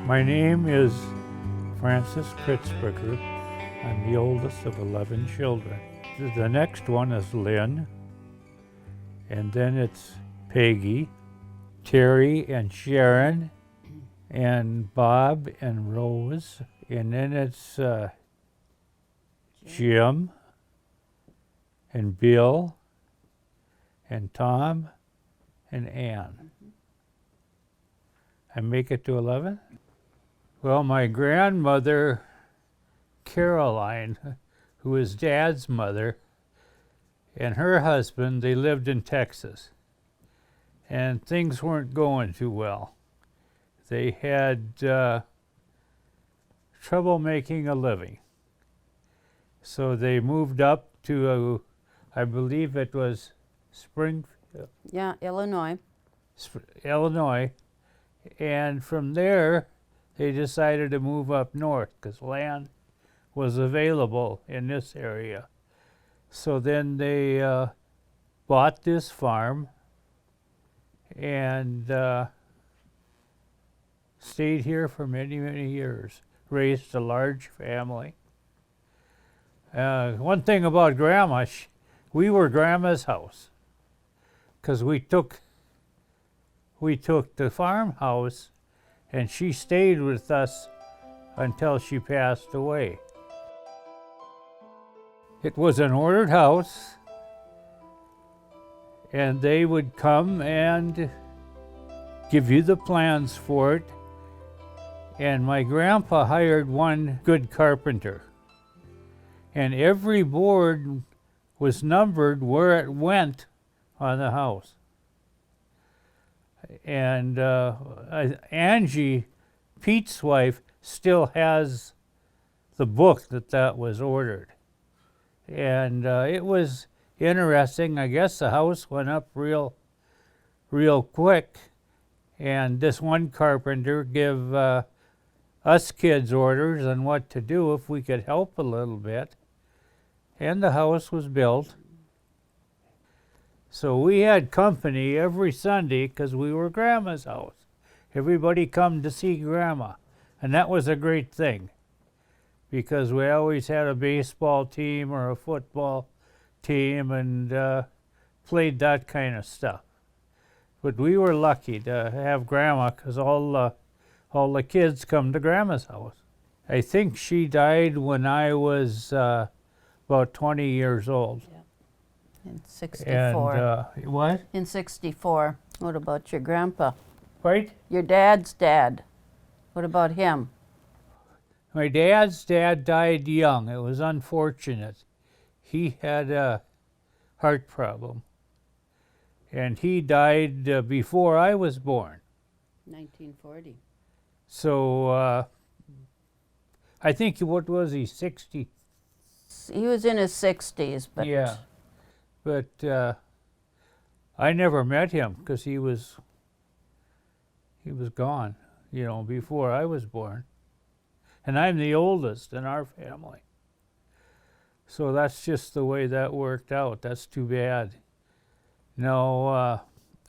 My name is Francis Kritzberger. I'm the oldest of 11 children. The next one is Lynn, and then it's Peggy, Terry and Sharon, and Bob and Rose, and then it's Jim and Bill and Tom and Ann. I make it to 11? Well, my grandmother, Caroline, who is Dad's mother, and her husband, they lived in Texas. And things weren't going too well. They had trouble making a living. So they moved up to, I believe it was Springfield. Yeah, Illinois. Illinois. And from there, they decided to move up north because land was available in this area. So then they bought this farm and stayed here for many, many years. Raised a large family. One thing about Grandma, we were Grandma's house because we took the farmhouse and she stayed with us until she passed away. It was an ordered house, and they would come and give you the plans for it. And my grandpa hired one good carpenter. And every board was numbered where it went on the house. And Angie, Pete's wife, still has the book that was ordered. And it was interesting. I guess the house went up real quick. And this one carpenter gave us kids orders on what to do if we could help a little bit. And the house was built. So we had company every Sunday because we were Grandma's house. Everybody come to see Grandma. And that was a great thing because we always had a baseball team or a football team and played that kind of stuff. But we were lucky to have Grandma because all the kids come to Grandma's house. I think she died when I was about 20 years old. Yeah. In 64. And what? In 64. What about your grandpa? Right? Your dad's dad. What about him? My dad's dad died young. It was unfortunate. He had a heart problem. And he died before I was born. 1940. So I think, what was he, 60? He was in his 60s, but... Yeah. But I never met him because he was gone, before I was born. And I'm the oldest in our family. So that's just the way that worked out. That's too bad. No,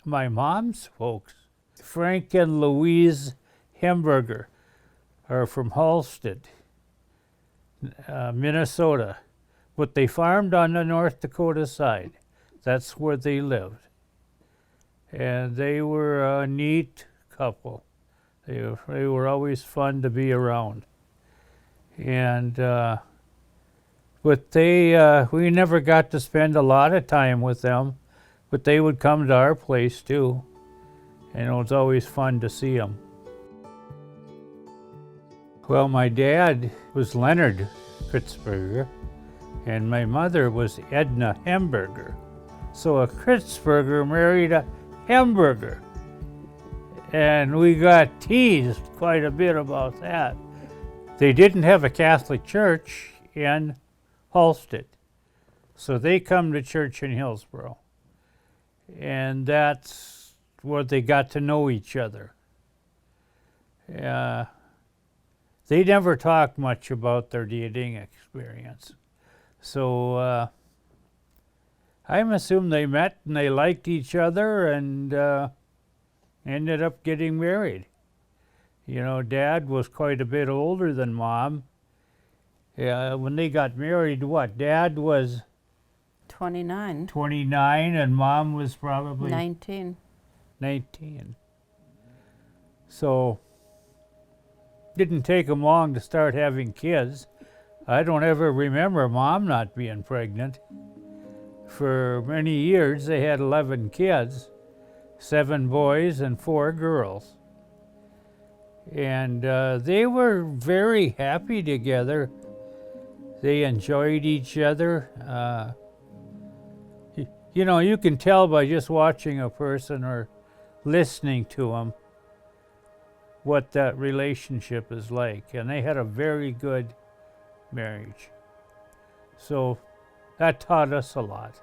my mom's folks, Frank and Louise Hemberger, are from Halstead, Minnesota. But they farmed on the North Dakota side. That's where they lived. And they were a neat couple. They were always fun to be around. And but we never got to spend a lot of time with them, but they would come to our place too. And it was always fun to see them. Well, my dad was Leonard Kritzberger, and my mother was Edna Hemberger. So a Kritzberger married a Hemberger. And we got teased quite a bit about that. They didn't have a Catholic church in Halstead. So they come to church in Hillsboro. And that's where they got to know each other. They never talked much about their dating experience. So I'm assuming they met and they liked each other and ended up getting married. You know, Dad was quite a bit older than Mom. Yeah, when they got married, what? Dad was 29. 29 and Mom was probably 19. 19. So, didn't take them long to start having kids. I don't ever remember Mom not being pregnant. For many years, they had 11 kids, 7 boys and 4 girls. And they were very happy together. They enjoyed each other. You know, you can tell by just watching a person or listening to them what that relationship is like. And they had a very good marriage. So that taught us a lot,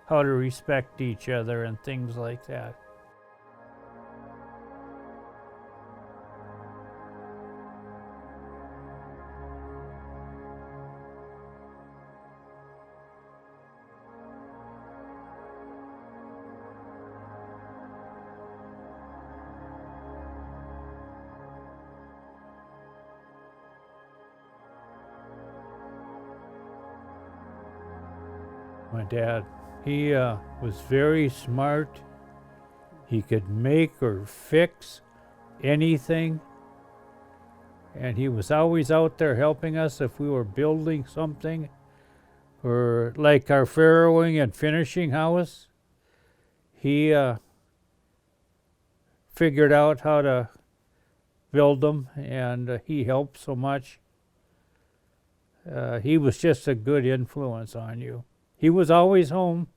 how to respect each other and things like that. My dad, he was very smart. He could make or fix anything. And he was always out there helping us if we were building something. Or like our farrowing and finishing house. He figured out how to build them, and he helped so much. He was just a good influence on you. He was always home,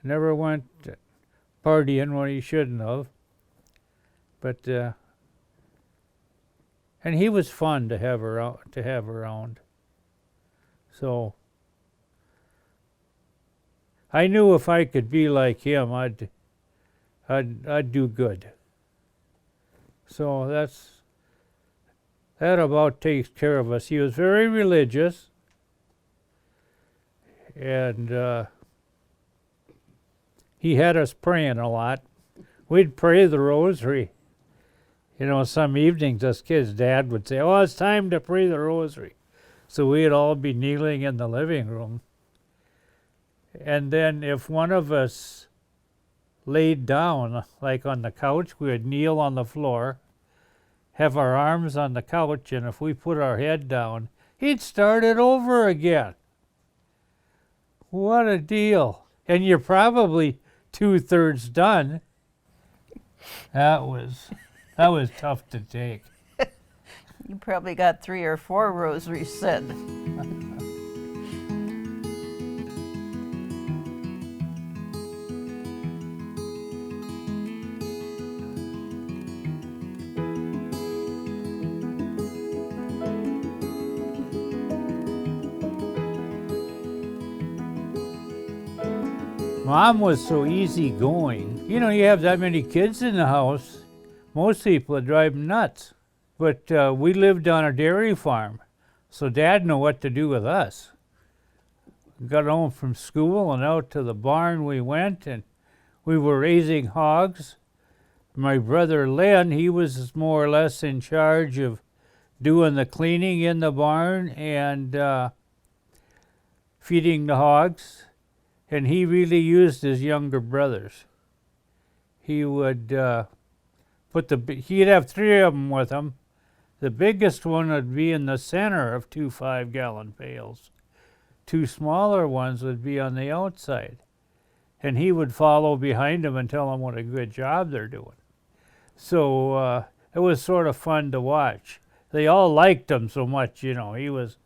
never went partying when he shouldn't have. But and he was fun to have around. So I knew if I could be like him, I'd do good. So that about takes care of us. He was very religious. And he had us praying a lot. We'd pray the rosary. You know, some evenings us kids, Dad would say, "Oh, it's time to pray the rosary." So we'd all be kneeling in the living room. And then if one of us laid down, like on the couch, we would kneel on the floor, have our arms on the couch, and if we put our head down, he'd start it over again. What a deal. And you're probably 2/3 done. That was tough to take. You probably got 3 or 4 rosaries said. Mom was so easygoing. You know, you have that many kids in the house, most people would drive them nuts. But we lived on a dairy farm, so Dad knew what to do with us. Got home from school and out to the barn we went, and we were raising hogs. My brother Lynn, he was more or less in charge of doing the cleaning in the barn and feeding the hogs. And he really used his younger brothers. He would he'd have 3 of them with him. The biggest one would be in the center of 2 5-gallon pails. 2 smaller ones would be on the outside. And he would follow behind them and tell them what a good job they're doing. So it was sort of fun to watch. They all liked him so much, you know. He was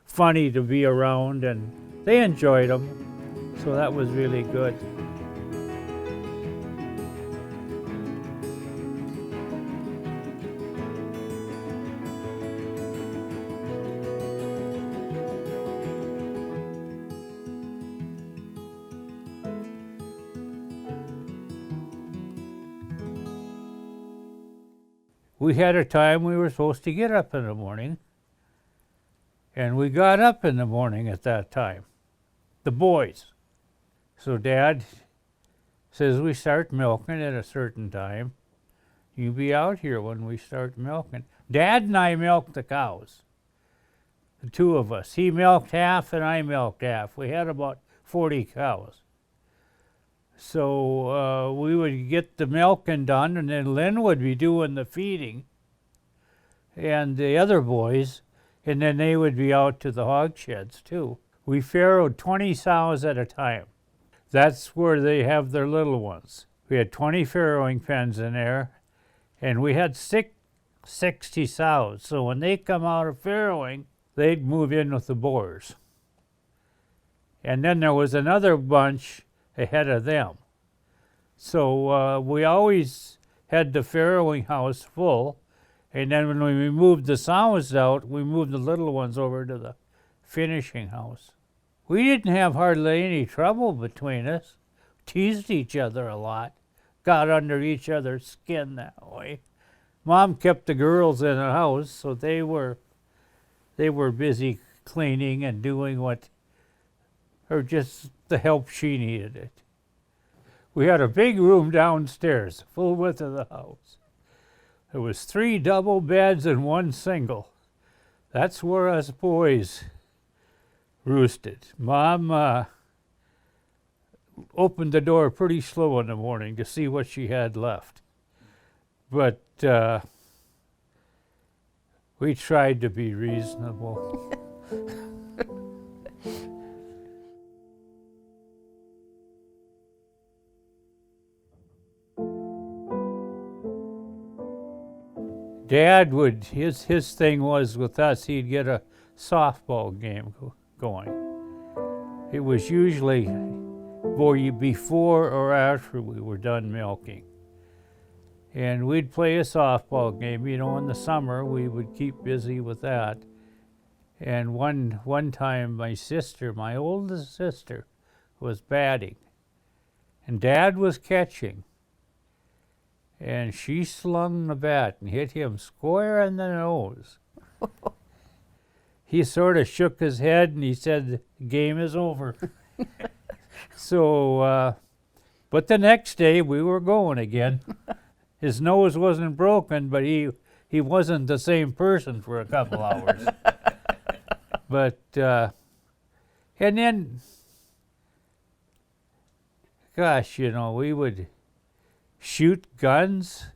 funny to be around, and they enjoyed him. So that was really good. We had a time we were supposed to get up in the morning, and we got up in the morning at that time, the boys. So Dad says we start milking at a certain time. You be out here when we start milking. Dad and I milked the cows, the two of us. He milked half and I milked half. We had about 40 cows. So we would get the milking done, and then Lynn would be doing the feeding, and the other boys, and then they would be out to the hog sheds too. We farrowed 20 sows at a time. That's where they have their little ones. We had 20 farrowing pens in there, and we had 60 sows. So when they come out of farrowing, they'd move in with the boars. And then there was another bunch ahead of them. So we always had the farrowing house full, and then when we moved the sows out, we moved the little ones over to the finishing house. We didn't have hardly any trouble between us. Teased each other a lot, got under each other's skin that way. Mom kept the girls in the house, so they were busy cleaning and doing what, or just the help she needed it. We had a big room downstairs, full width of the house. There was 3 double beds and 1 single. That's where us boys roosted. Mom opened the door pretty slow in the morning to see what she had left. But we tried to be reasonable. Dad would, his thing was with us, he'd get a softball game going. It was usually before or after we were done milking. And we'd play a softball game. You know, in the summer we would keep busy with that. And one time my sister, my oldest sister, was batting. And Dad was catching. And she slung the bat and hit him square in the nose. He sort of shook his head and he said, the game is over. So, but the next day we were going again. His nose wasn't broken, but he wasn't the same person for a couple hours. But, and then, gosh, you know, we would shoot guns.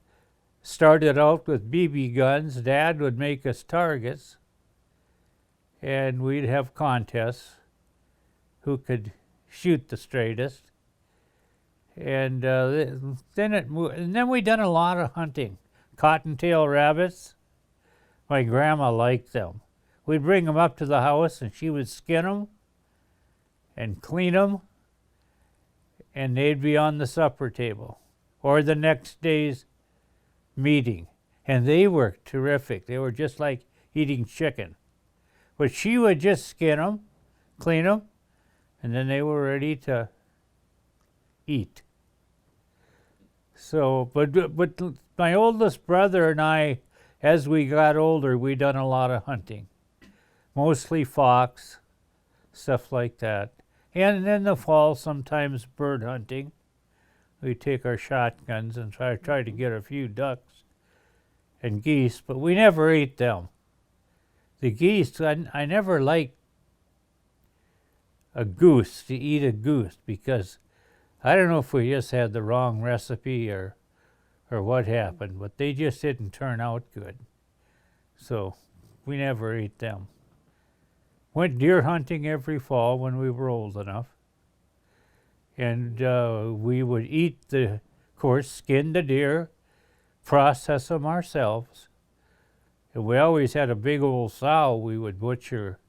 Started out with BB guns. Dad would make us targets, and we'd have contests who could shoot the straightest. And then we done a lot of hunting. Cottontail rabbits. My grandma liked them. We'd bring them up to the house, and she would skin them and clean them, and they'd be on the supper table or the next day's meeting. And they were terrific. They were just like eating chicken. But she would just skin them, clean them, and then they were ready to eat. So, but my oldest brother and I, as we got older, we done a lot of hunting. Mostly fox, stuff like that. And in the fall, sometimes bird hunting. We take our shotguns and try to get a few ducks and geese, but we never ate them. The geese, I never liked a goose, to eat a goose, because I don't know if we just had the wrong recipe or what happened, but they just didn't turn out good. So we never ate them. Went deer hunting every fall when we were old enough. And we would eat of course, skin the deer, process them ourselves. And we always had a big old sow we would butcher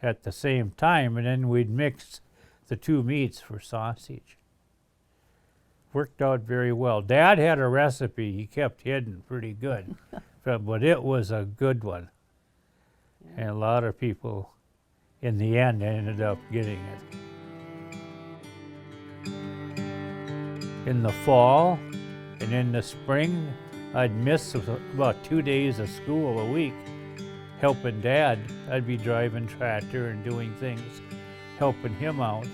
at the same time, and then we'd mix the two meats for sausage. Worked out very well. Dad had a recipe he kept hidden pretty good, but it was a good one. And a lot of people, in the end, ended up getting it. In the fall and in the spring, I'd miss about 2 days of school a week helping Dad. I'd be driving tractor and doing things, helping him out.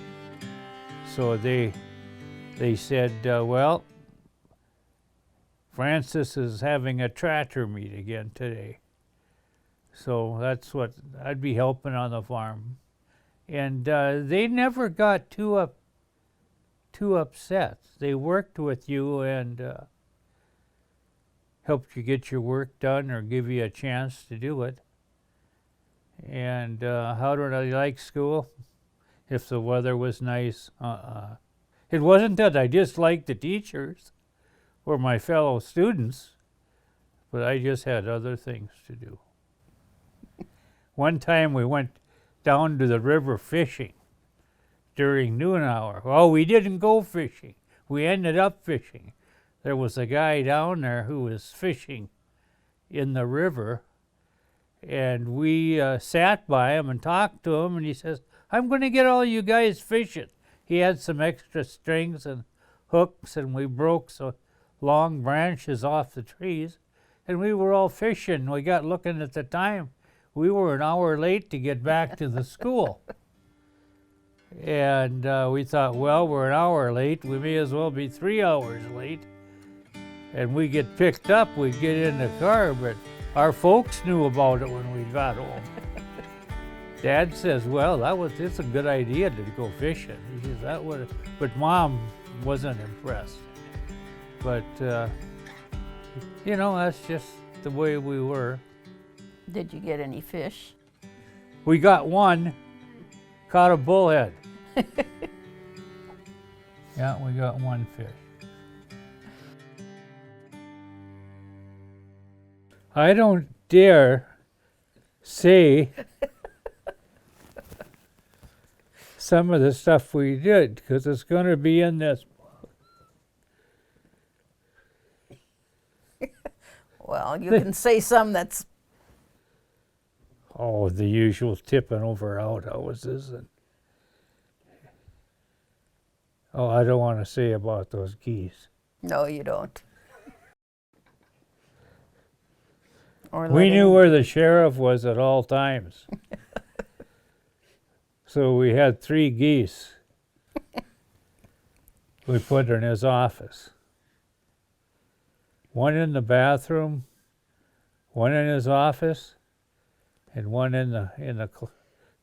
So they said, well, Francis is having a tractor meet again today. So that's what I'd be helping on the farm. And they never got too upset. They worked with you and helped you get your work done or give you a chance to do it. And how did I like school? If the weather was nice, It wasn't that I disliked the teachers or my fellow students, but I just had other things to do. One time we went down to the river fishing during noon hour. Well, we didn't go fishing. We ended up fishing. There was a guy down there who was fishing in the river, and we sat by him and talked to him, and he says, I'm going to get all you guys fishing. He had some extra strings and hooks, and we broke some long branches off the trees, and we were all fishing. We got looking at the time. We were an hour late to get back to the school. And we thought, well, we're an hour late. We may as well be 3 hours late. And we get picked up, we get in the car, but our folks knew about it when we got home. Dad says, well, it's a good idea to go fishing. He says, but Mom wasn't impressed. But, that's just the way we were. Did you get any fish? We got one, caught a bullhead. Yeah, we got one fish. I don't dare say some of the stuff we did because it's going to be in this book. Well, you can say some that's... Oh, the usual tipping over outhouses. I don't want to say about those geese. No, you don't. We knew where the sheriff was at all times. So we had 3 geese we put in his office. One in the bathroom, one in his office, and one in the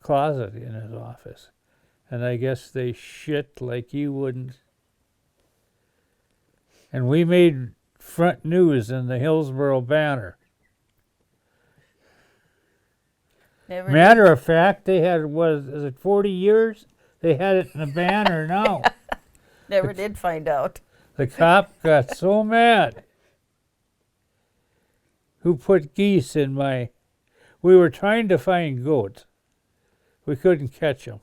closet in his office. And I guess they shit like you wouldn't. And we made front news in the Hillsboro Banner. Matter of fact, they had, is it 40 years? They had it in the Banner now. Never did find out. The cop got so mad. Who put geese in my... We were trying to find goats. We couldn't catch them.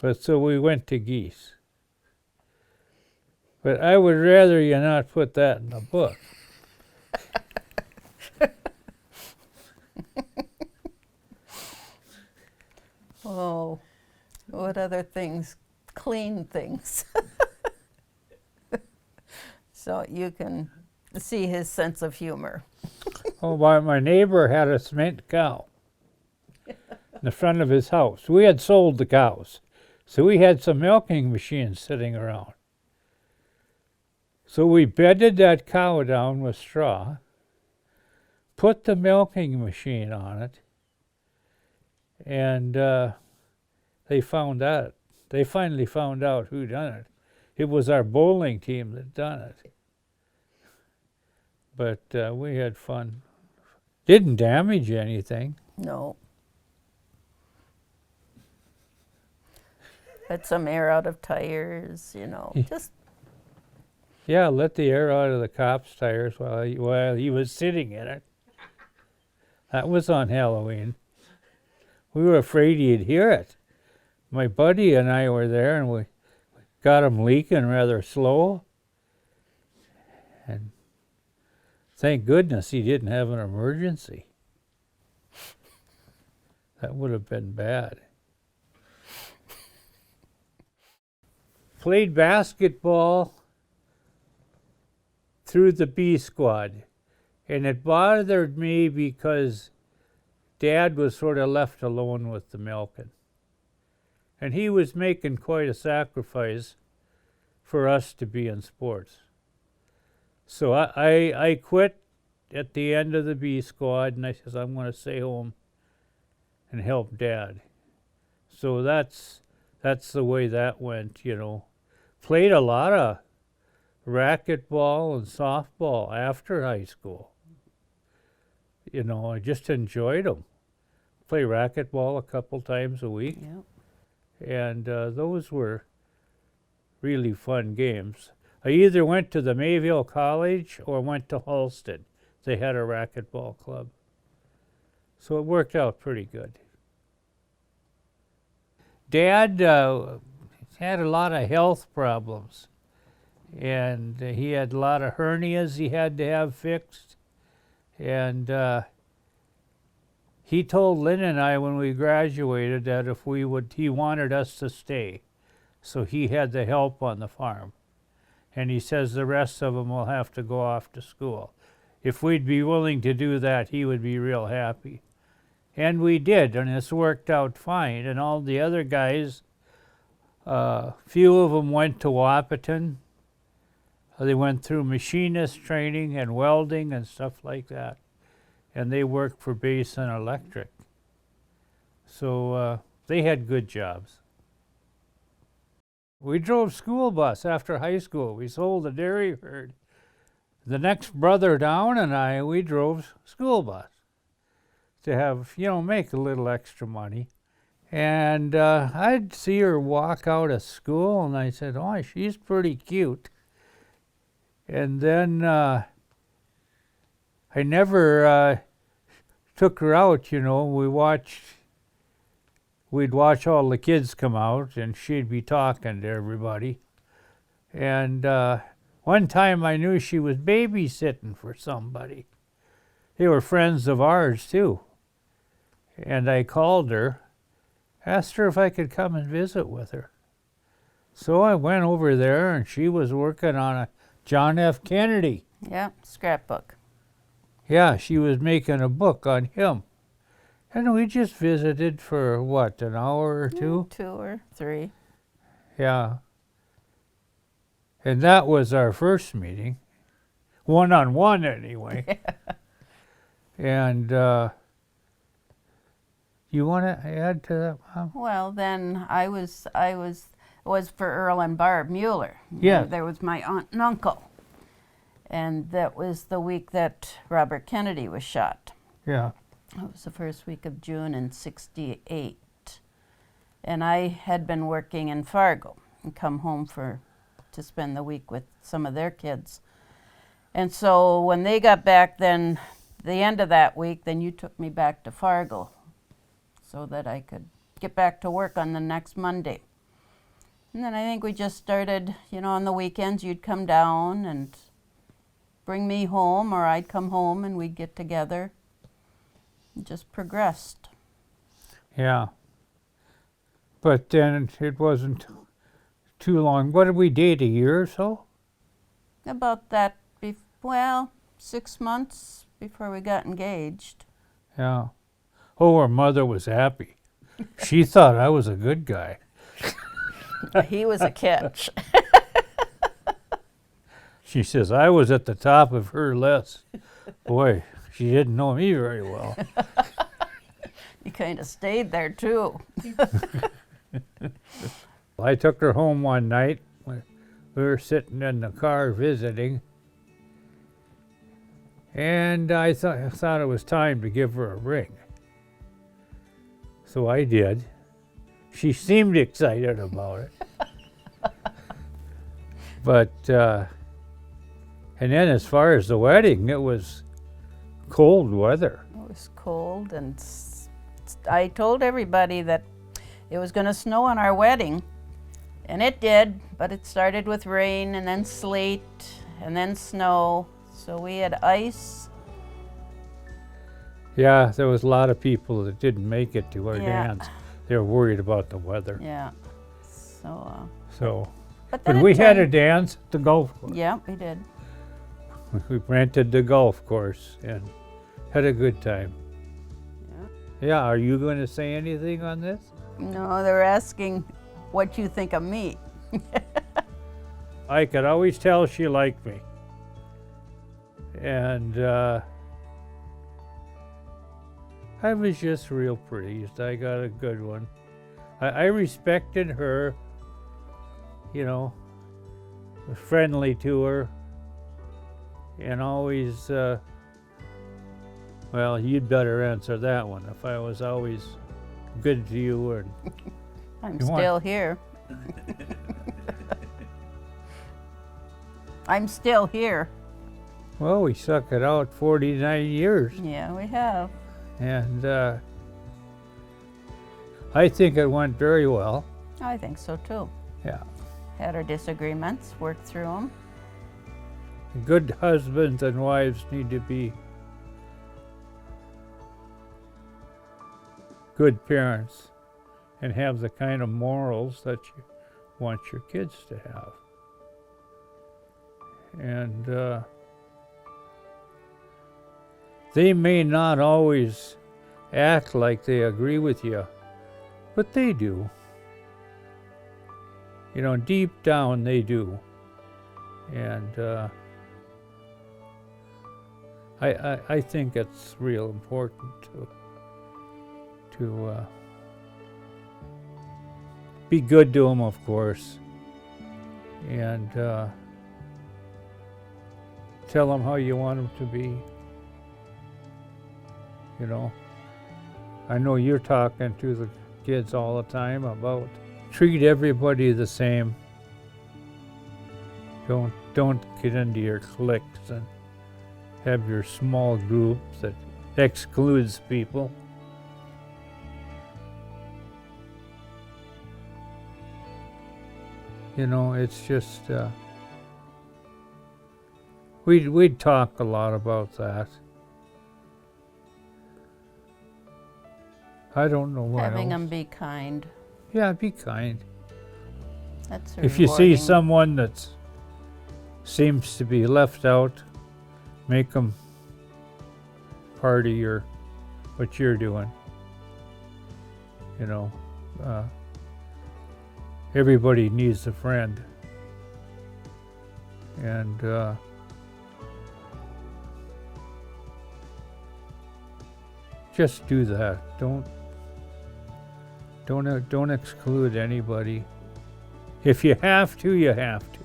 But so we went to geese. But I would rather you not put that in the book. Oh, what other things? Clean things. So you can see his sense of humor. Oh, my neighbor had a cement cow in the front of his house. We had sold the cows, so we had some milking machines sitting around. So we bedded that cow down with straw, put the milking machine on it, and they found out. They finally found out who done it. It was our bowling team that done it. But we had fun. Didn't damage anything. No. Let some air out of tires, just... Yeah, let the air out of the cop's tires while he was sitting in it. That was on Halloween. We were afraid he'd hear it. My buddy and I were there, and we got him leaking rather slow. And thank goodness he didn't have an emergency. That would have been bad. Played basketball through the B squad, and it bothered me because Dad was sort of left alone with the milking. And he was making quite a sacrifice for us to be in sports. So I quit at the end of the B squad, and I says, I'm going to stay home and help Dad. So that's the way that went, you know. Played a lot of racquetball and softball after high school. You know, I just enjoyed them. Play racquetball a couple times a week. Yep. And those were really fun games. I either went to the Mayville College or went to Halsted. They had a racquetball club. So it worked out pretty good. Dad had a lot of health problems. And he had a lot of hernias he had to have fixed. And he told Lynn and I when we graduated that if we would, he wanted us to stay. So he had the help on the farm. And he says the rest of them will have to go off to school. If we'd be willing to do that, he would be real happy. And we did, and it's worked out fine. And all the other guys, few of them went to Wahpeton. They went through machinist training and welding and stuff like that. And they worked for Basin Electric. So they had good jobs. We drove school bus after high school. We sold a dairy herd. The next brother down and I, we drove school bus to have, you know, make a little extra money. And I'd see her walk out of school, and I said, oh, she's pretty cute. And then I never took her out, you know. We'd watch all the kids come out, and she'd be talking to everybody. And one time I knew she was babysitting for somebody. They were friends of ours, too. And I called her, asked her if I could come and visit with her. So I went over there, and she was working on a John F. Kennedy. Yeah, scrapbook. Yeah, she was making a book on him. And we just visited for, what, an hour or two? 2 or 3. Yeah. And that was our first meeting. One-on-one, anyway. And you want to add to that, Mom? Well, then it was for Earl and Barb Mueller. Yeah. There was my aunt and uncle. And that was the week that Robert Kennedy was shot. Yeah. It was the first week of June in '68. And I had been working in Fargo and come home to spend the week with some of their kids. And so when they got back then, the end of that week, then you took me back to Fargo so that I could get back to work on the next Monday. And then I think we just started, you know, on the weekends you'd come down and bring me home, or I'd come home and we'd get together. It just progressed. Yeah. But then it wasn't too long. What did we date, a year or so? About that, 6 months before we got engaged. Yeah. Oh, her mother was happy. She thought I was a good guy. He was a catch. She says, I was at the top of her list. Boy, she didn't know me very well. You kind of stayed there too. I took her home one night. We were sitting in the car visiting. And I thought it was time to give her a ring. So I did. She seemed excited about it. But, and then as far as the wedding, it was cold weather. It was cold, and I told everybody that it was going to snow on our wedding, and it did, but it started with rain and then sleet and then snow, so we had ice. Yeah, there was a lot of people that didn't make it to our Yeah. dance. They were worried about the weather. Yeah, So, but but then we it had a turned- dance at the golf course. Yeah, we did. We rented the golf course and had a good time. Yeah, are you going to say anything on this? No, they were asking what you think of me. I could always tell she liked me. And I was just real pleased. I got a good one. I respected her, you know, was friendly to her, and always, well, you'd better answer that one. If I was always good to you, or I'm You want- still here. I'm still here. well, we stuck it out 49 years, Yeah, we have. and I think it went very well. I think so too. Yeah. Had our disagreements, worked through them. Good husbands and wives need to be good parents and have the kind of morals that you want your kids to have. And they may not always act like they agree with you, but they do. You know, deep down they do. And I think it's real important to be good to them, of course, and tell them how you want them to be. You know, I know you're talking to the kids all the time about treat everybody the same. Don't get into your cliques and have your small group that excludes people. You know, it's just we'd talk a lot about that. I don't know what Having else. them be kind. Yeah, be kind. That's If you see rewarding. someone that seems to be left out, make them part of what you're doing. You know, everybody needs a friend, and just do that. Don't exclude anybody. If you have to, you have to.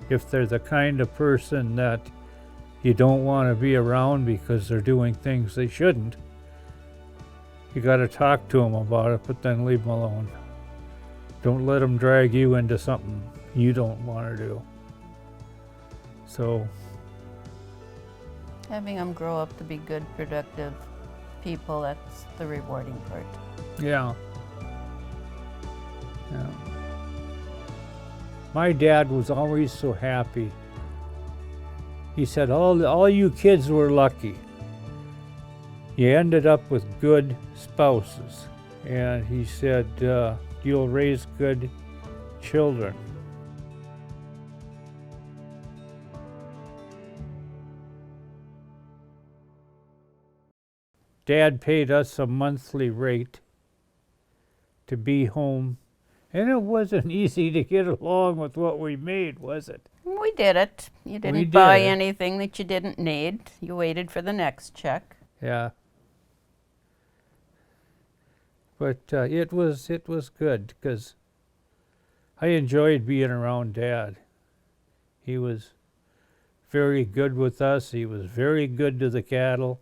If they're the kind of person that you don't want to be around because they're doing things they shouldn't, you got to talk to them about it, but then leave them alone. Don't let them drag you into something you don't want to do. So, Having them grow up to be good, productive people, that's the rewarding part. yeah. Yeah. My dad was always so happy. He said, all you kids were lucky. You ended up with good spouses. And he said, you'll raise good children. Dad paid us a monthly rate to be home. And it wasn't easy to get along with what we made, was it? We did it. You didn't did buy it. anything that you didn't need. You waited for the next check. Yeah. But it was good because I enjoyed being around Dad. He was very good with us. He was very good to the cattle.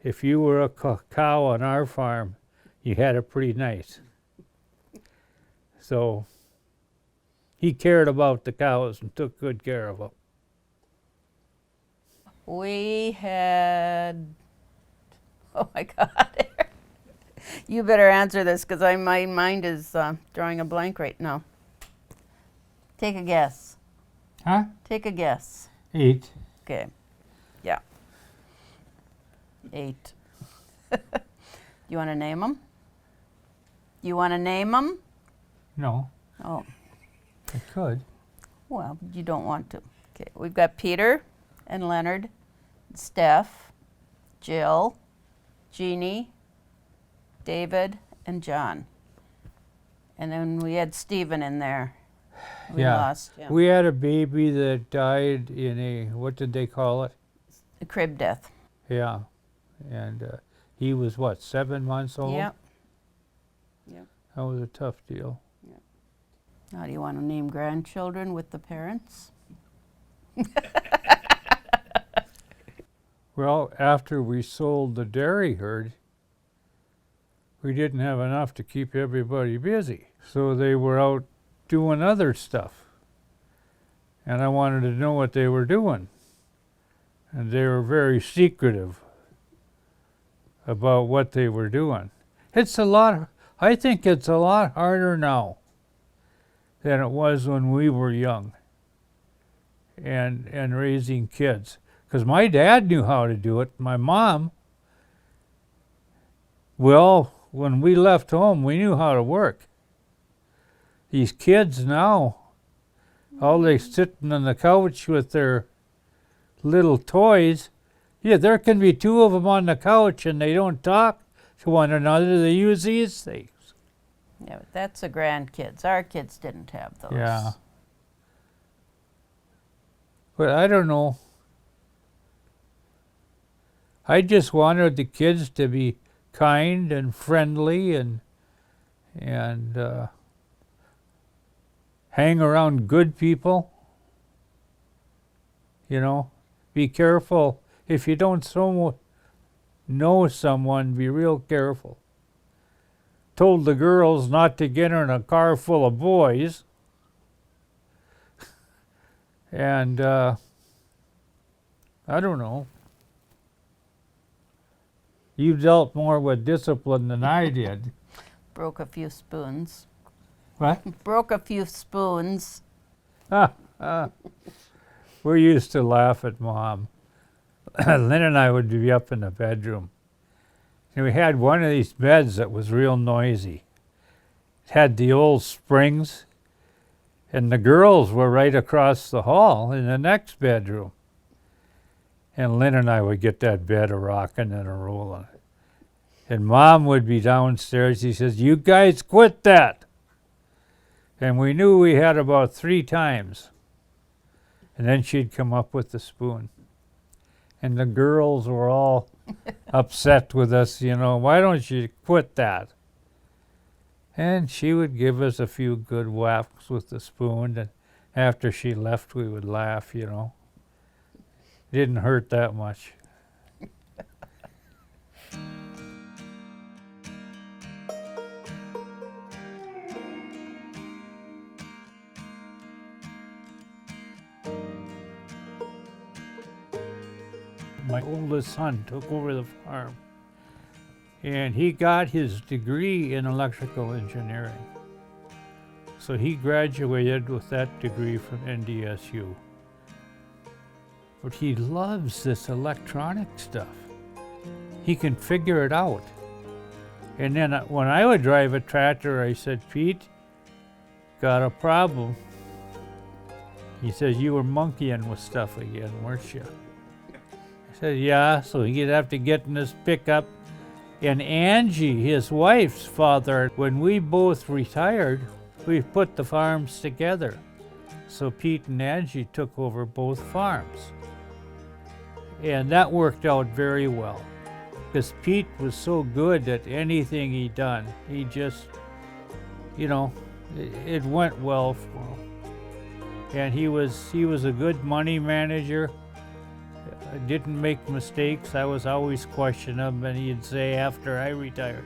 If you were a cow on our farm, you had it pretty nice. So he cared about the cows and took good care of them. We had, oh my God. You better answer this because my mind is drawing a blank right now. Take a guess. Huh? Take a guess. 8. Okay. Yeah. 8. You want to name them? You want to name them? No, Oh, I could. well, you don't want to. Okay, we've got Peter and Leonard, Steph, Jill, Jeannie, David, and John. And then we had Stephen in there. We Yeah. lost him. We had a baby that died in a, what did they call it? A crib death. Yeah, and he was what, 7 months old? Yep. Yep. That was a tough deal. Now, do you want to name grandchildren with the parents? Well, after we sold the dairy herd, we didn't have enough to keep everybody busy. So they were out doing other stuff. And I wanted to know what they were doing. And they were very secretive about what they were doing. I think it's a lot harder now than it was when we were young and raising kids. Because my dad knew how to do it. My mom, well, when we left home, we knew how to work. These kids now, all they sitting on the couch with their little toys. Yeah, there can be 2 of them on the couch and they don't talk to one another. They use these things. Yeah, but that's the grandkids. Our kids didn't have those. Yeah. But I don't know. I just wanted the kids to be kind and friendly and hang around good people. You know, be careful. If you don't know someone, be real careful. Told the girls not to get in a car full of boys. And I don't know. You dealt more with discipline than I did. Broke a few spoons. What? Broke a few spoons. We used to laugh at Mom. Lynn and I would be up in the bedroom. And we had one of these beds that was real noisy. It had the old springs, and the girls were right across the hall in the next bedroom. And Lynn and I would get that bed a-rocking and a-rolling. And Mom would be downstairs. She says, "You guys quit that." And we knew we had about 3 times. And then she'd come up with the spoon. And the girls were all upset with us, you know, "Why don't you quit that?" And she would give us a few good whacks with the spoon. And after she left, we would laugh, you know. Didn't hurt that much. My oldest son took over the farm, and he got his degree in electrical engineering. So he graduated with that degree from NDSU. But he loves this electronic stuff. He can figure it out. And then when I would drive a tractor, I said, "Pete, got a problem." He said, "You were monkeying with stuff again, weren't you?" I said, "Yeah." So he'd have to get in his pickup. And Angie, his wife's father, when we both retired, we put the farms together. So Pete and Angie took over both farms. And that worked out very well, because Pete was so good at anything he done. He just, you know, it went well for him. And he was a good money manager. Didn't make mistakes. I was always questioning him, and he'd say after I retired,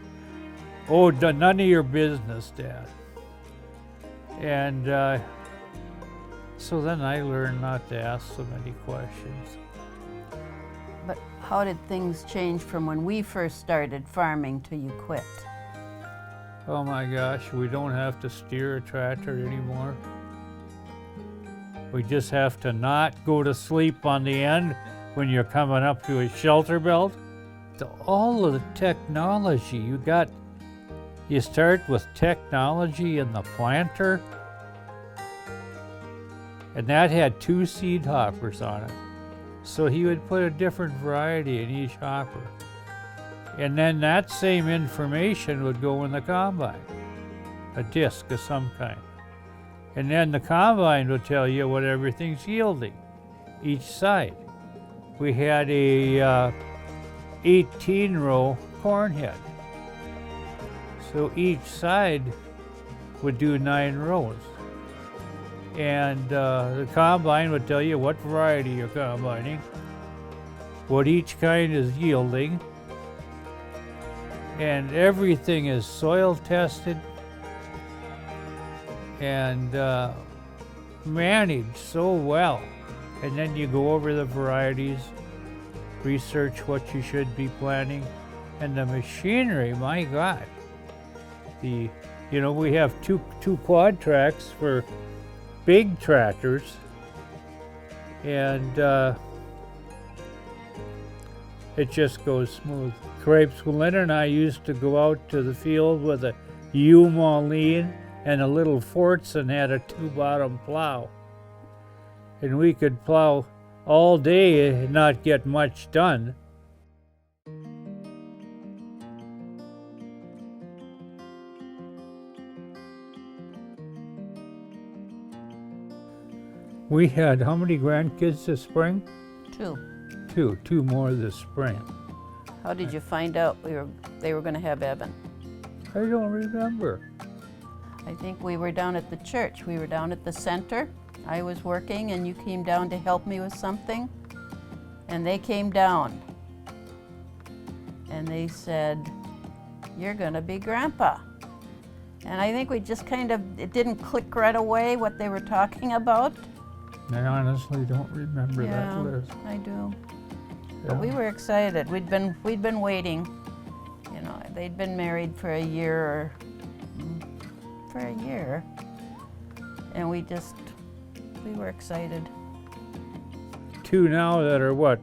"Oh, none of your business, Dad." And so then I learned not to ask so many questions. But how did things change from when we first started farming till you quit? Oh my gosh, we don't have to steer a tractor anymore. We just have to not go to sleep on the end when you're coming up to a shelter belt. All of the technology you start with technology in the planter, and that had 2 seed hoppers on it. So he would put a different variety in each hopper. And then that same information would go in the combine, a disc of some kind. And then the combine would tell you what everything's yielding, each side. we had a 18-row corn head. So each side would do 9 rows. And the combine would tell you what variety you're combining, what each kind is yielding, and everything is soil tested and managed so well. And then you go over the varieties, research what you should be planting, and the machinery, my God. You know, we have two quad tracks for big tractors, and it just goes smooth. Crepes, Lynn and I used to go out to the field with a U-Moline and a little Fortson had a 2-bottom plow. And we could plow all day and not get much done. We had how many grandkids this spring? 2. Two more this spring. How did you find out they were going to have Evan? I don't remember. I think we were down at the church. We were down at the center. I was working and you came down to help me with something. And they came down. And they said, "You're gonna be Grandpa." And I think we just it didn't click right away what they were talking about. I honestly don't remember Yeah, that list. I do. Yeah. But we were excited. We'd been waiting. You know, they'd been married for a year, and we were excited. 2 now that are what,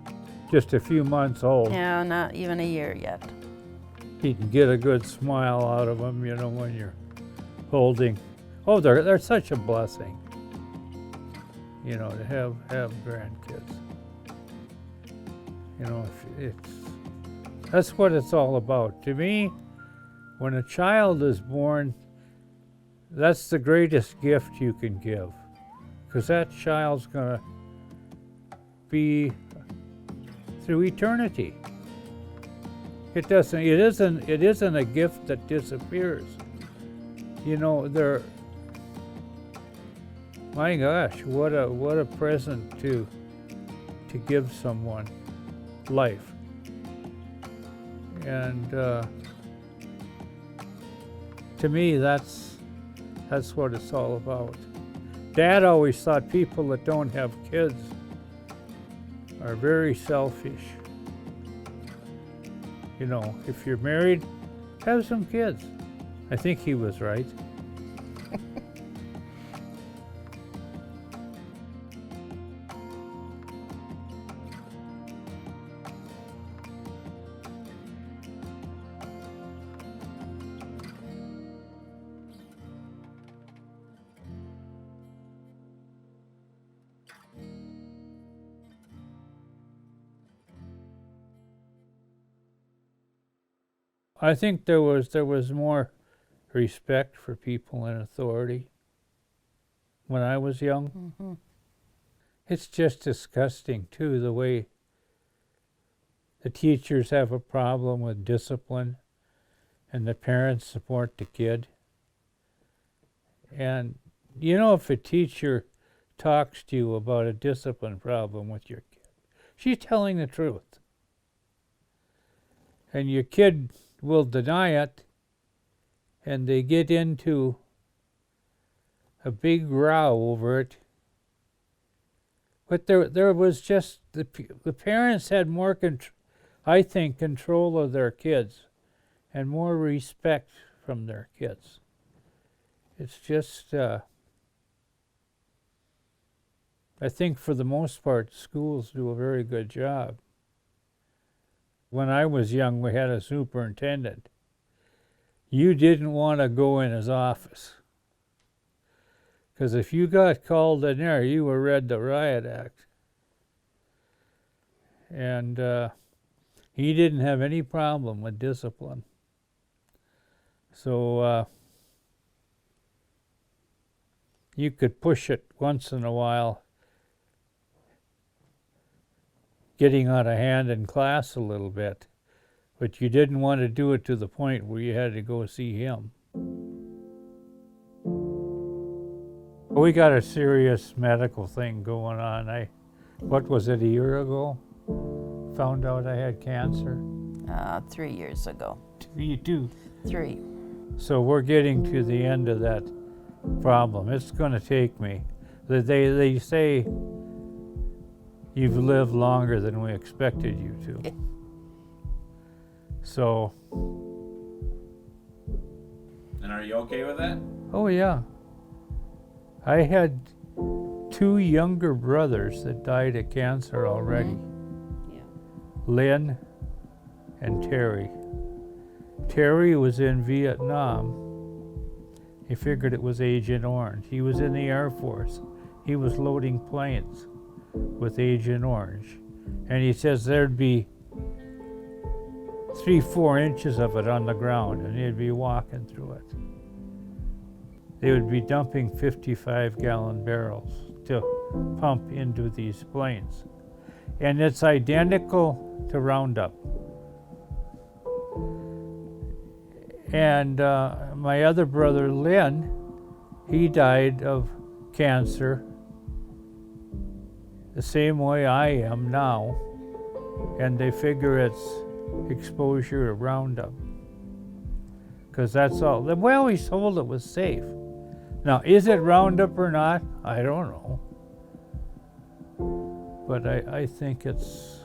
just a few months old. Yeah, not even a year yet. You can get a good smile out of them, you know, when you're holding. Oh, they're such a blessing, you know, to have grandkids. You know, that's what it's all about. To me, when a child is born, that's the greatest gift you can give, because that child's gonna be through eternity. It isn't a gift that disappears. You know, my gosh, what a present to give someone life. And to me, that's what it's all about. Dad always thought people that don't have kids are very selfish. You know, if you're married, have some kids. I think he was right. I think there was more respect for people in authority when I was young. Mm-hmm. It's just disgusting, too, the way the teachers have a problem with discipline and the parents support the kid. And, you know, if a teacher talks to you about a discipline problem with your kid, she's telling the truth. And your kid will deny it, and they get into a big row over it. But there was just, the parents had more, I think, control of their kids and more respect from their kids. It's just, I think for the most part, schools do a very good job. When I was young, we had a superintendent. You didn't want to go in his office, because if you got called in there, you were read the riot act. And he didn't have any problem with discipline. So you could push it once in a while, getting out of hand in class a little bit, but you didn't want to do it to the point where you had to go see him. We got a serious medical thing going on. What was it, a year ago? Found out I had cancer. 3 years ago. You too. 3. So we're getting to the end of that problem. It's going to take me. They say you've lived longer than we expected you to. So. And are you okay with that? Oh yeah. I had 2 younger brothers that died of cancer already. Yeah. Lynn and Terry. Terry was in Vietnam. He figured it was Agent Orange. He was in the Air Force. He was loading planes with Agent Orange. And he says there'd be 3-4 inches of it on the ground, and he'd be walking through it. They would be dumping 55-gallon barrels to pump into these planes. And it's identical to Roundup. And my other brother, Lynn, he died of cancer the same way I am now. And they figure it's exposure to Roundup. Because that's all. We always told it was safe. Now, is it Roundup or not? I don't know. But I think it's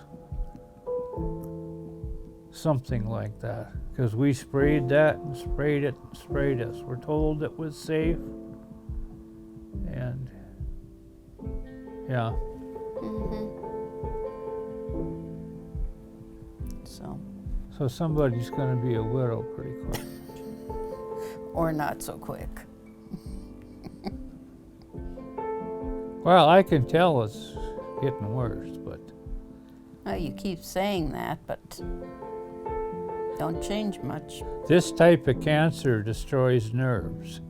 something like that. Because we sprayed that and sprayed it and sprayed us. We're told it was safe. And, yeah. So somebody's going to be a widow pretty quick. Or not so quick. Well, I can tell it's getting worse, but. Well, you keep saying that, but don't change much. This type of cancer destroys nerves.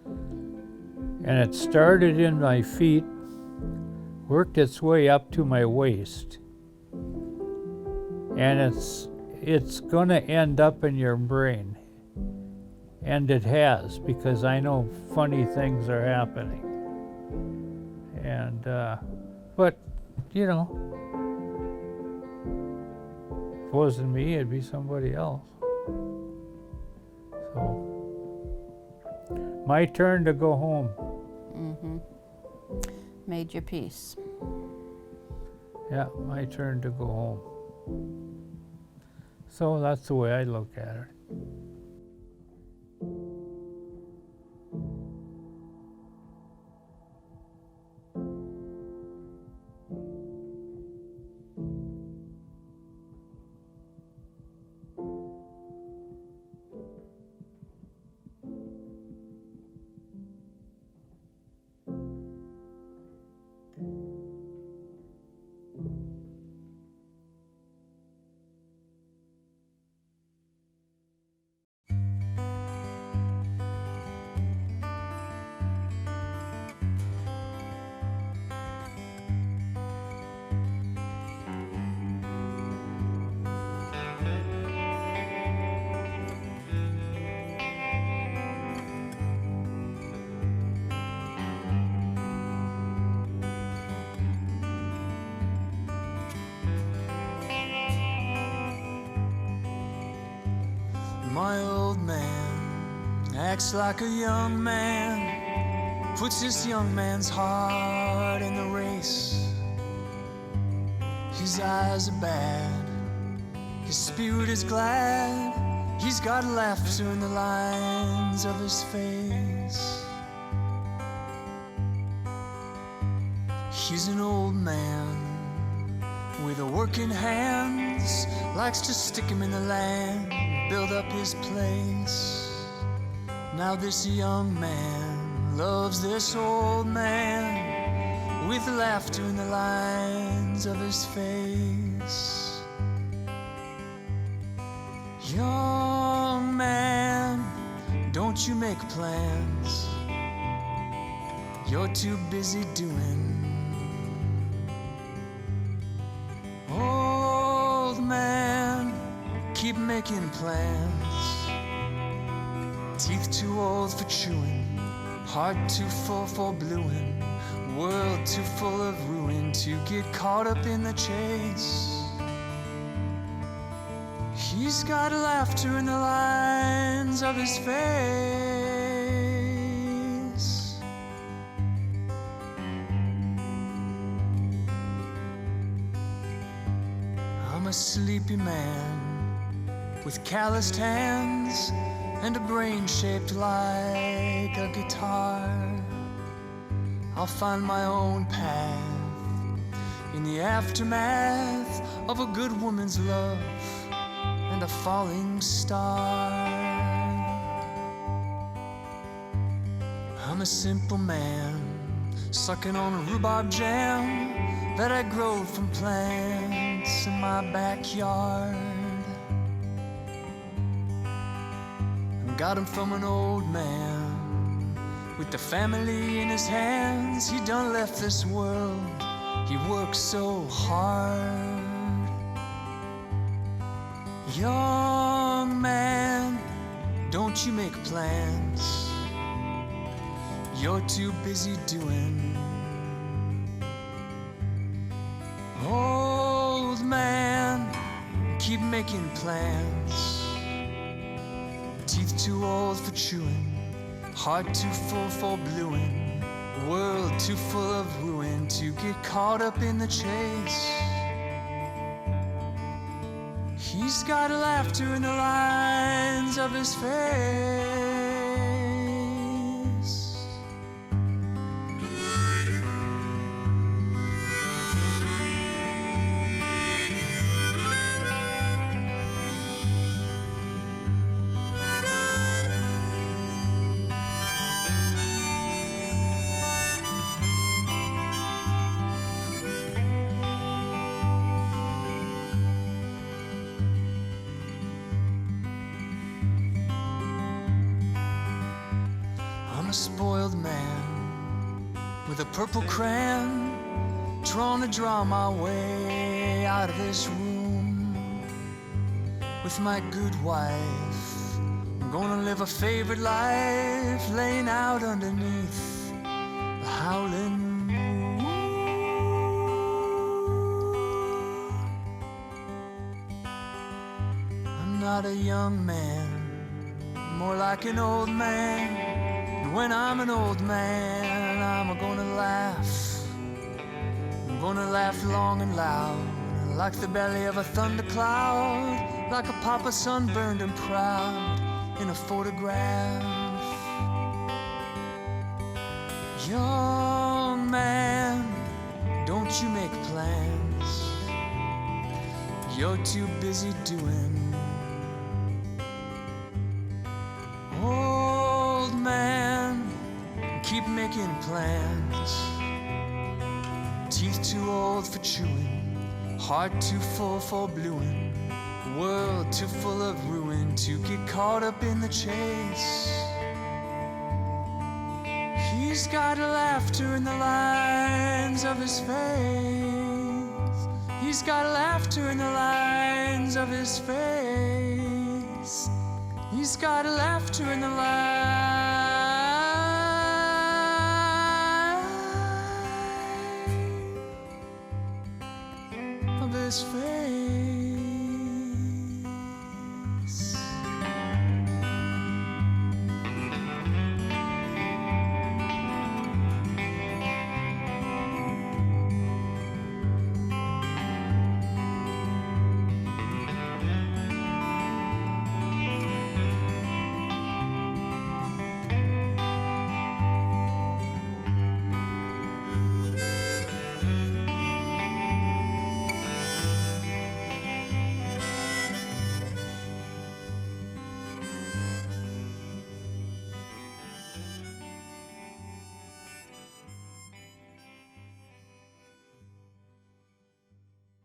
And it started in my feet, worked its way up to my waist. And it's going to end up in your brain. And it has, because I know funny things are happening. And, but, you know, if it wasn't me, it'd be somebody else. So, my turn to go home. Made your peace. Yeah, my turn to go home. So that's the way I look at it. My old man acts like a young man, puts this young man's heart in the race. His eyes are bad, his spirit is glad, he's got laughter in the lines of his face. He's an old man with a working hands, likes to stick him in the land, build up his place. Now this young man loves this old man with laughter in the lines of his face. Young man, don't you make plans, you're too busy doing. making plans. Teeth too old for chewing, heart too full for blueing, world too full of ruin to get caught up in the chase. He's got laughter in the lines of his face. I'm a sleepy man with calloused hands and a brain shaped like a guitar. I'll find my own path in the aftermath of a good woman's love and a falling star. I'm a simple man sucking on a rhubarb jam that I grow from plants in my backyard. Got him from an old man with the family in his hands. He done left this world, he works so hard. Young man, don't you make plans, you're too busy doing. Old man, keep making plans. Teeth too old for chewing, heart too full for blueing, world too full of ruin to get caught up in the chase. He's got laughter in the lines of his face. Spoiled man with a purple crayon, trying to draw my way out of this room. With my good wife, I'm gonna live a favorite life, laying out underneath the howling moon. I'm not a young man, more like an old man. When I'm an old man, I'm gonna laugh. I'm gonna laugh long and loud, like the belly of a thundercloud, like a papa sunburned and proud in a photograph. Young man, don't you make plans, you're too busy doing. Old man, keep making plans. Teeth too old for chewing, heart too full for blueing, world too full of ruin to get caught up in the chase. He's got laughter in the lines of his face. He's got laughter in the lines of his face. He's got laughter in the lines of his face.